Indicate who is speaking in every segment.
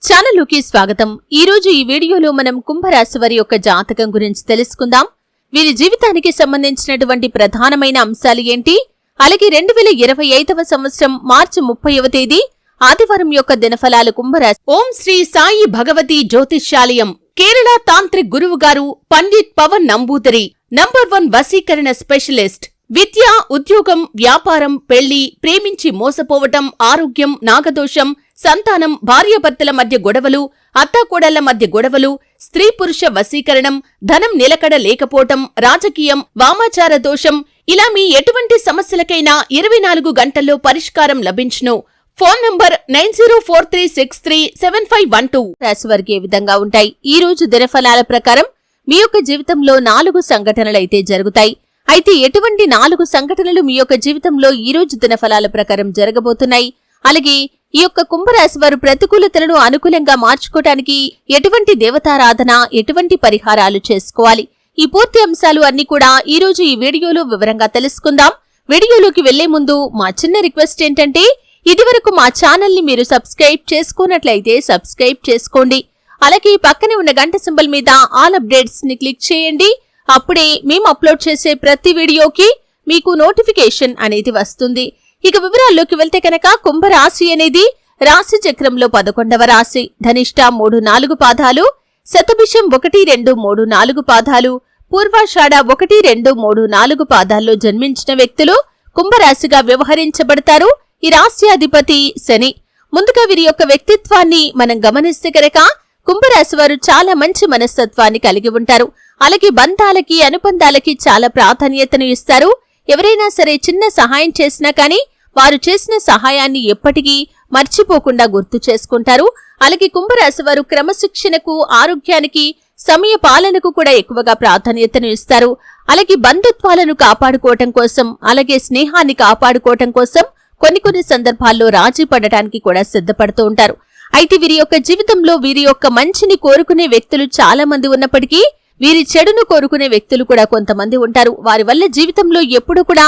Speaker 1: ఛానలుకి స్వాగతం। ఈ రోజు ఈ వీడియోలో మనం కుంభరాశి వారి యొక్క జాతకం గురించి తెలుసుకుందాం। వీరి జీవితానికి సంబంధించినటువంటి ప్రధానమైన అంశాలు ఏంటి, అలాగే 2025వ సంవత్సరం మార్చి 30వ తేదీ ఆదివారం యొక్క దినఫలాలు కుంభరాశి। ఓం శ్రీ సాయి భగవతి జ్యోతిష్యాలయం, కేరళ తాంత్రిక్ గురువు గారు పండిట్ పవన్ నంబూదరి, నంబర్ 1 వశీకరణ స్పెషలిస్ట్। విద్య, ఉద్యోగం, వ్యాపారం, పెళ్లి, ప్రేమించి మోసపోవటం, ఆరోగ్యం, నాగదోషం, సంతానం, భార్యాభర్తల మధ్య గొడవలు, అత్తాకోడళ్ల మధ్య గొడవలు, స్త్రీ పురుష వశీకరణం, ధనం నిలకడ లేకపోవటం, రాజకీయం, వామాచార దోషం, ఇలా మీ ఎటువంటి సమస్యలకైనా 24 గంటల్లో పరిష్కారం లభించును। Phone number 9043637512। రాశి వారికి ఏ విధంగా ఉంటాయి? ఈ రోజు దినఫలాల ప్రకారం మీ యొక్క జీవితంలో 4 సంఘటనలైతే జరుగుతాయి। అయితే ఎటువంటి 4 సంఘటనలు మీ యొక్క జీవితంలో ఈ రోజు దినఫలాల ప్రకారం జరగబోతున్నాయి, అలాగే ఈ యొక్క కుంభరాశి వారు ప్రతికూలతలను అనుకూలంగా మార్చుకోవటానికి ఎటువంటి దేవతారాధన, ఎటువంటి పరిహారాలు చేసుకోవాలి, ఈ పూర్తి అంశాలు అన్ని కూడా ఈ రోజు ఈ వీడియోలో వివరంగా తెలుసుకుందాం। వీడియోలోకి వెళ్లే ముందు మా చిన్న రిక్వెస్ట్ ఏంటంటే, ఇదివరకు మా ఛానల్ ని మీరు సబ్స్క్రైబ్ చేసుకున్నట్లయితే సబ్స్క్రైబ్ చేసుకోండి, అలాగే పక్కనే ఉన్న గంట సింబల్ మీద ఆల్ అప్డేట్స్ ని క్లిక్ చేయండి। అప్పుడే మేము అప్లోడ్ చేసే ప్రతి వీడియోకి మీకు నోటిఫికేషన్ అనేది వస్తుంది। ఇక వివరాల్లోకి వెళ్తే కనుక కుంభరాశి అనేది రాశి చక్రంలో 11వ రాశి। ధనిష్ట 3-4 పాదాలు, శతభిషం 1-2-3-4 పాదాలు, పూర్వాషాఢ 1-2-3-4 పాదాల్లో జన్మించిన వ్యక్తులు కుంభరాశిగా వ్యవహరించబడతారు। ఈ రాశి అధిపతి శని। ముందుగా వీరి యొక్క వ్యక్తిత్వాన్ని మనం గమనిస్తే కనుక కుంభరాశి వారు చాలా మంచి మనస్తత్వాన్ని కలిగి ఉంటారు, అలాగే బంధాలకి, అనుబంధాలకి చాలా ప్రాధాన్యతను ఇస్తారు। ఎవరైనా సరే చిన్న సహాయం చేసినా కానీ వారు చేసిన సహాయాన్ని ఎప్పటికీ మర్చిపోకుండా గుర్తు చేసుకుంటారు। అలాగే కుంభరాశి వారు క్రమశిక్షణకు, ఆరోగ్యానికి, సమయ పాలనకు కూడా ఎక్కువగా ప్రాధాన్యతను ఇస్తారు। అలాగే బంధుత్వాలను కాపాడుకోవటం కోసం, అలాగే స్నేహాన్ని కాపాడుకోవటం కోసం కొన్ని సందర్భాల్లో రాజీ పడటానికి కూడా సిద్ధపడుతూ ఉంటారు। అయితే వీరి యొక్క జీవితంలో వీరి యొక్క మంచిని కోరుకునే వ్యక్తులు చాలా మంది ఉన్నప్పటికీ వీరి చెడును కోరుకునే వ్యక్తులు కూడా కొంతమంది ఉంటారు। వారి వల్ల జీవితంలో ఎప్పుడు కూడా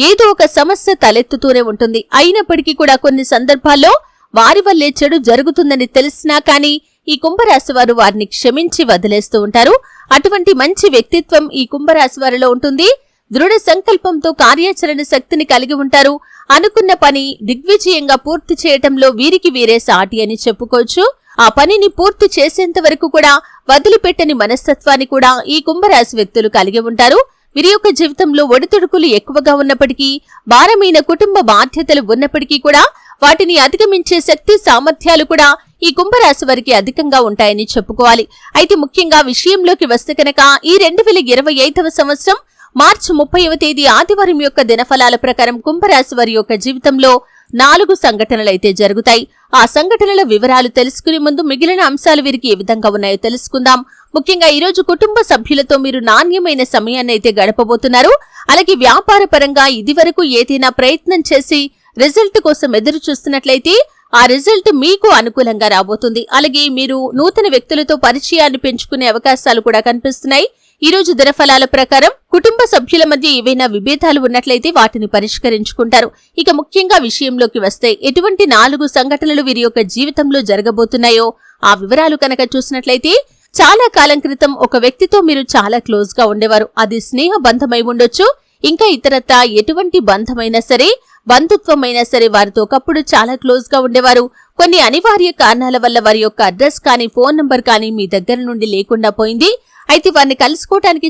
Speaker 1: ఏదో ఒక సమస్య తలెత్తుతూనే ఉంటుంది। అయినప్పటికీ కూడా కొన్ని సందర్భాల్లో వారి వల్లే చెడు జరుగుతుందని తెలిసినా కానీ ఈ కుంభరాశి వారు వారిని క్షమించి వదిలేస్తూ ఉంటారు। అటువంటి మంచి వ్యక్తిత్వం ఈ కుంభరాశి వారిలో ఉంటుంది। దృఢ సంకల్పంతో కార్యాచరణ శక్తిని కలిగి ఉంటారు। అనుకున్న పని దిగ్విజయంగా పూర్తి చేయటంలో వీరికి వీరే సాటి అని చెప్పుకోవచ్చు। ఆ పనిని పూర్తి చేసేంత వరకు కూడా వదిలిపెట్టని మనస్తత్వాన్ని కూడా ఈ కుంభరాశి వ్యక్తులు కలిగి ఉంటారు। వీరి యొక్క జీవితంలో ఒడిదుడుకులు ఎక్కువగా ఉన్నప్పటికీ, భారమైన కుటుంబ బాధ్యతలు ఉన్నప్పటికీ కూడా వాటిని అధిగమించే శక్తి, సామర్థ్యాలు కూడా ఈ కుంభరాశి వారికి అధికంగా ఉంటాయని చెప్పుకోవాలి। అయితే ముఖ్యంగా విషయంలోకి వస్తే కనుక ఈ 2025వ సంవత్సరం మార్చి 30వ తేదీ ఆదివారం యొక్క దినఫలాల ప్రకారం కుంభరాశి వారి యొక్క జీవితంలో 4 సంఘటనలైతే జరుగుతాయి। ఆ సంఘటనల వివరాలు తెలుసుకునే ముందు మిగిలిన అంశాలు వీరికి ఏ విధంగా ఉన్నాయో తెలుసుకుందాం। ముఖ్యంగా ఈ రోజు కుటుంబ సభ్యులతో మీరు నాణ్యమైన సమయాన్ని అయితే గడపబోతున్నారు। అలాగే వ్యాపార పరంగా ఇదివరకు ఏదైనా ప్రయత్నం చేసి రిజల్ట్ కోసం ఎదురు చూస్తున్నట్లయితే ఆ రిజల్ట్ మీకు అనుకూలంగా రాబోతుంది। అలాగే మీరు నూతన వ్యక్తులతో పరిచయాన్ని పెంచుకునే అవకాశాలు కూడా కనిపిస్తున్నాయి। ఈ రోజు దినఫలాల ప్రకారం కుటుంబ సభ్యుల మధ్య ఏవైనా విభేదాలు ఉన్నట్లయితే వాటిని పరిష్కరించుకుంటారు। ఇక ముఖ్యంగా విషయంలోకి వస్తే ఎటువంటి 4 సంఘటనలు వీరి యొక్క జీవితంలో జరగబోతున్నాయో ఆ వివరాలు కనుక చూసినట్లయితే, చాలా కాలం క్రితం ఒక వ్యక్తితో మీరు చాలా క్లోజ్ గా ఉండేవారు। అది స్నేహ బంధమై ఉండొచ్చు, ఇంకా ఇతరత్రా ఎటువంటి బంధమైనా సరే, బంధుత్వమైనా సరే వారితో ఒకప్పుడు చాలా క్లోజ్ గా ఉండేవారు। కొన్ని అనివార్య కారణాల వల్ల వారి యొక్క అడ్రస్ కానీ, ఫోన్ నంబర్ కానీ మీ దగ్గర నుండి లేకుండా పోయింది। అయితే వారిని కలుసుకోవటానికి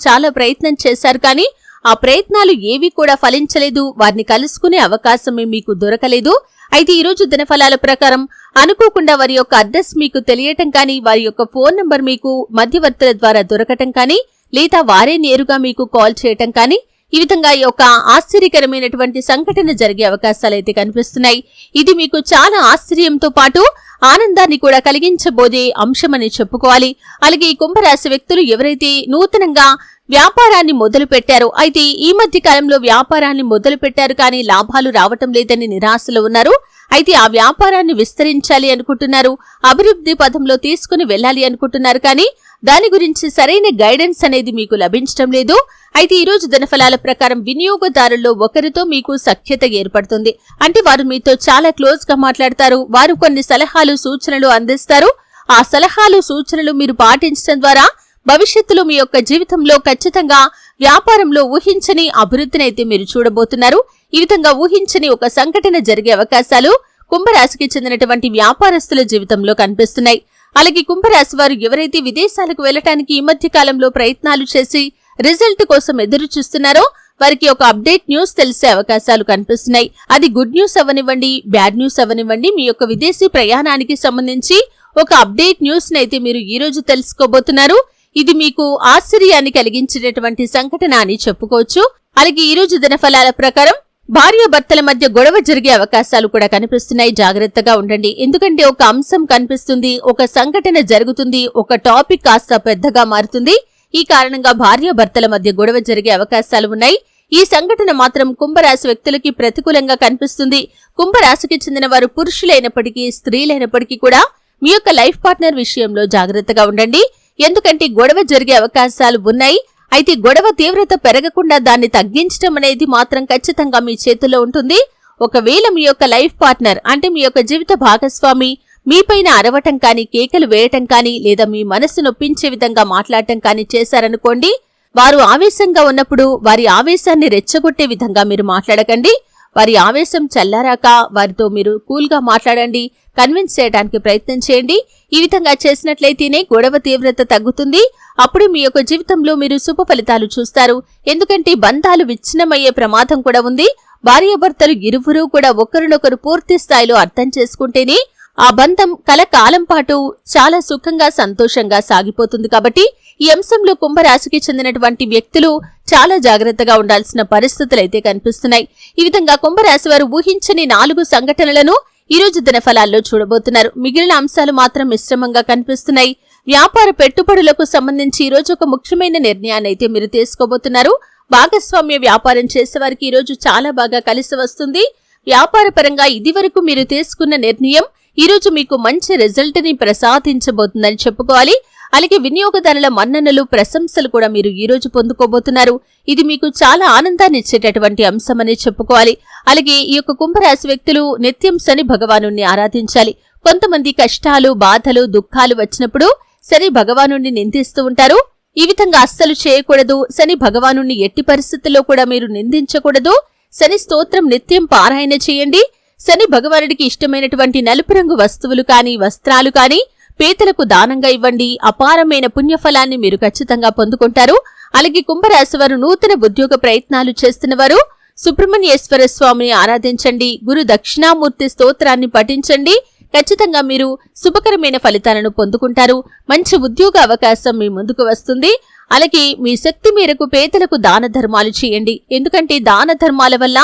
Speaker 1: చాలా ప్రయత్నం చేశారు, కానీ ఆ ప్రయత్నాలు ఏవి కూడా ఫలించలేదు, వారిని కలుసుకునే అవకాశమే మీకు దొరకలేదు। అయితే ఈ రోజు దినఫలాల ప్రకారం అనుకోకుండా వారి యొక్క అడ్రస్ మీకు తెలియటం కానీ, వారి యొక్క ఫోన్ నంబర్ మీకు మధ్యవర్తుల ద్వారా దొరకటం కానీ, లేదా వారే నేరుగా మీకు కాల్ చేయటం కానీ, ఈ విధంగా ఈ యొక్క ఆశ్చర్యకరమైనటువంటి సంఘటన జరిగే అవకాశాలైతే కనిపిస్తున్నాయి। ఇది మీకు చాలా ఆశ్చర్యంతో పాటు ఆనందాన్ని కూడా కలిగించబోదే అంశమని చెప్పుకోవాలి। అలాగే ఈ కుంభరాశి వ్యక్తులు ఎవరైతే నూతనంగా వ్యాపారాన్ని మొదలు పెట్టారో, అయితే ఈ మధ్య కాలంలో వ్యాపారాన్ని మొదలు పెట్టారు కానీ లాభాలు రావటం లేదని నిరాశలో ఉన్నారు। అయితే ఆ వ్యాపారాన్ని విస్తరించాలి అనుకుంటున్నారు, అభివృద్ధి పథంలో తీసుకుని వెళ్ళాలి అనుకుంటున్నారు, కానీ దాని గురించి సరైన గైడెన్స్ అనేది మీకు లభించడం లేదు। అయితే ఈ రోజు దినఫలాల ప్రకారం వినియోగదారుల్లో ఒకరితో మీకు సఖ్యత ఏర్పడుతుంది। అంటే వారు మీతో చాలా క్లోజ్ గా మాట్లాడతారు, వారు కొన్ని సలహాలు సలహాలు సూచనలు అందిస్తారు. ఆ సలహాలు సూచనలు మీరు పాటించడం ద్వారా భవిష్యత్తులో మీ యొక్క జీవితంలో ఖచ్చితంగా వ్యాపారంలో ఊహించని అభివృద్ధినైతే మీరు చూడబోతున్నారు. ఈ విధంగా ఊహించని ఒక సంఘటన జరిగే అవకాశాలు కుంభరాశికి చెందినటువంటి వ్యాపారస్తుల జీవితంలో కనిపిస్తున్నాయి. అలాగే కుంభరాశి వారు ఎవరైతే విదేశాలకు వెళ్లడానికి ఈ మధ్య కాలంలో ప్రయత్నాలు చేసి రిజల్ట్ కోసం ఎదురు చూస్తున్నారో వారికి ఒక అప్డేట్ న్యూస్ తెలిసే అవకాశాలు కనిపిస్తున్నాయి. అది గుడ్ న్యూస్ అవనివ్వండి, బ్యాడ్ న్యూస్ అవనివ్వండి, మీ యొక్క విదేశీ ప్రయాణానికి సంబంధించి ఒక అప్డేట్ న్యూస్ నైతే మీరు ఈ రోజు తెలుసుకోబోతున్నారు. ఇది మీకు ఆశ్చర్యాన్ని కలిగించేటటువంటి సంఘటన అని చెప్పుకోవచ్చు. అలాగే ఈ రోజు దినఫలాల ప్రకారం భార్యాభర్తల మధ్య గొడవ జరిగే అవకాశాలు కూడా కనిపిస్తున్నాయి. జాగ్రత్తగా ఉండండి. ఎందుకంటే ఒక అంశం కనిపిస్తుంది, ఒక సంఘటన జరుగుతుంది, ఒక టాపిక్ కాస్త పెద్దగా మారుతుంది. ఈ కారణంగా భార్యాభర్తల మధ్య గొడవ జరిగే అవకాశాలు ఉన్నాయి. ఈ సంఘటన మాత్రం కుంభరాశి వ్యక్తులకి ప్రతికూలంగా కనిపిస్తుంది. కుంభరాశికి చెందిన వారు పురుషులైనప్పటికీ స్త్రీలైనప్పటికీ కూడా మీ యొక్క లైఫ్ పార్ట్నర్ విషయంలో జాగ్రత్తగా ఉండండి. ఎందుకంటే గొడవ జరిగే అవకాశాలు ఉన్నాయి. అయితే గొడవ తీవ్రత పెరగకుండా దాన్ని తగ్గించడం అనేది మాత్రం ఖచ్చితంగా మీ చేతుల్లో ఉంటుంది. ఒకవేళ మీ యొక్క లైఫ్ పార్ట్నర్ అంటే మీ యొక్క జీవిత భాగస్వామి మీపైన అరవటం కానీ, కేకలు వేయటం కానీ, లేదా మీ మనసు నొప్పించే విధంగా మాట్లాడటం కానీ చేశారనుకోండి, వారు ఆవేశంగా ఉన్నప్పుడు వారి ఆవేశాన్ని రెచ్చగొట్టే విధంగా మీరు మాట్లాడకండి. వారి ఆవేశం చల్లారాక వారితో మీరు కూల్గా మాట్లాడండి, కన్విన్స్ చేయడానికి ప్రయత్నం చేయండి. ఈ విధంగా చేసినట్లయితేనే గొడవ తీవ్రత తగ్గుతుంది. అప్పుడు మీ యొక్క జీవితంలో మీరు శుభ ఫలితాలు చూస్తారు. ఎందుకంటే బంధాలు విచ్ఛిన్నమయ్యే ప్రమాదం కూడా ఉంది. భార్యాభర్తలు ఇరువురూ కూడా ఒకరినొకరు పూర్తి స్థాయిలో అర్థం చేసుకుంటేనే ఆ బంధం కలకాలం పాటు చాలా సుఖంగా సంతోషంగా సాగిపోతుంది. కాబట్టి ఈ అంశంలో కుంభరాశికి చెందినటువంటి వ్యక్తులు చాలా జాగ్రత్తగా ఉండాల్సిన పరిస్థితులైతే కనిపిస్తున్నాయి. ఈ విధంగా కుంభరాశి వారు ఊహించని 4 సంఘటనలను ఈ రోజు దినఫలాల్లో చూడబోతున్నారు. మిగిలిన అంశాలు మాత్రం మిశ్రమంగా కనిపిస్తున్నాయి. వ్యాపార పెట్టుబడులకు సంబంధించి ఈ రోజు ఒక ముఖ్యమైన నిర్ణయాన్ని అయితే మీరు తీసుకోబోతున్నారు. భాగస్వామ్య వ్యాపారం చేసేవారికి ఈ రోజు చాలా బాగా కలిసి వస్తుంది. వ్యాపార పరంగా ఇదివరకు మీరు తీసుకున్న నిర్ణయం ఈ రోజు మీకు మంచి రిజల్ట్ ని ప్రసాదించబోతుందని చెప్పుకోవాలి. అలాగే వినియోగదారుల మన్ననలు, ప్రశంసలు కూడా మీరు ఈ రోజు పొందుకోబోతున్నారు. ఇది మీకు చాలా ఆనందాన్ని ఇచ్చేటటువంటి అంశమని చెప్పుకోవాలి. అలాగే ఈ యొక్క కుంభరాశి వ్యక్తులు నిత్యం శని భగవానుణ్ణి ఆరాధించాలి. కొంతమంది కష్టాలు, బాధలు, దుఃఖాలు వచ్చినప్పుడు శని భగవానుణ్ణి నిందిస్తూ ఉంటారు. ఈ విధంగా అస్సలు చేయకూడదు. శని భగవానుణ్ణి ఎట్టి పరిస్థితుల్లో కూడా మీరు నిందించకూడదు. శని స్తోత్రం నిత్యం పారాయణ చేయండి. శని భగవానుడికి ఇష్టమైనటువంటి నలుపు రంగు వస్తువులు కానీ, వస్త్రాలు కానీ పేదలకు దానంగా ఇవ్వండి. అపారమైన పుణ్యఫలాన్ని మీరు ఖచ్చితంగా పొందుకుంటారు. అలాగే కుంభరాశి వారు నూతన ఉద్యోగ ప్రయత్నాలు చేస్తున్నవారు సుబ్రహ్మణ్యేశ్వర స్వామిని ఆరాధించండి. గురు దక్షిణామూర్తి స్తోత్రాన్ని పఠించండి. ఖచ్చితంగా మీరు శుభకరమైన ఫలితాలను పొందుకుంటారు. మంచి ఉద్యోగ అవకాశం మీ ముందుకు వస్తుంది. అలాగే మీ శక్తి మేరకు పేదలకు దాన ధర్మాలు చేయండి. ఎందుకంటే దాన ధర్మాల వల్ల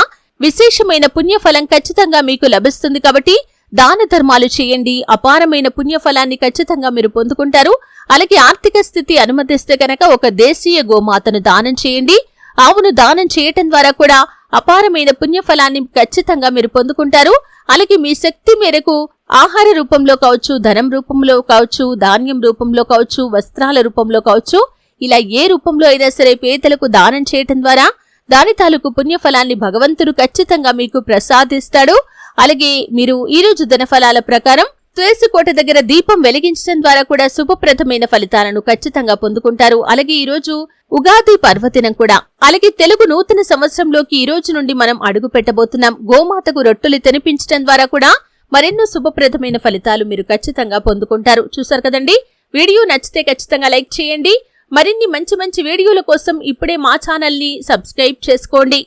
Speaker 1: విశేషమైన పుణ్యఫలం ఖచ్చితంగా మీకు లభిస్తుంది. కాబట్టి దాన ధర్మాలు చేయండి. అపారమైన పుణ్యఫలాన్ని ఖచ్చితంగా మీరు పొందుకుంటారు. అలాగే ఆర్థిక స్థితి అనుమతిస్తే కనుక ఒక దేశీయ గోమాతను దానం చేయండి. ఆవును దానం చేయటం ద్వారా కూడా అపారమైన పుణ్యఫలాన్ని ఖచ్చితంగా మీరు పొందుకుంటారు. అలాగే మీ శక్తి మేరకు ఆహార రూపంలో కావచ్చు, ధనం రూపంలో కావచ్చు, ధాన్యం రూపంలో కావచ్చు, వస్త్రాల రూపంలో కావచ్చు, ఇలా ఏ రూపంలో అయినా సరే పేదలకు దానం చేయటం ద్వారా దాని తాలూకు పుణ్యఫలాన్ని భగవంతుడు ఖచ్చితంగా మీకు ప్రసాదిస్తాడు. అలాగే మీరు ఈ రోజు దినఫలాల ప్రకారం తులసి కోట దగ్గర దీపం వెలిగించడం ద్వారా కూడా శుభప్రదమైన ఫలితాలను ఖచ్చితంగా పొందుకుంటారు. అలాగే ఈ రోజు ఉగాది పర్వదినం కూడా. అలాగే తెలుగు నూతన సంవత్సరంలోకి ఈ రోజు నుండి మనం అడుగు పెట్టబోతున్నాం. గోమాతకు రొట్టెలు తినిపించడం ద్వారా కూడా మరెన్నో శుభప్రదమైన ఫలితాలు మీరు ఖచ్చితంగా పొందుకుంటారు. చూసారు కదండి. వీడియో నచ్చితే ఖచ్చితంగా లైక్ చేయండి. మరిన్ని మంచి మంచి వీడియోల కోసం ఇప్పుడే మా ఛానల్ ని సబ్స్క్రైబ్ చేసుకోండి.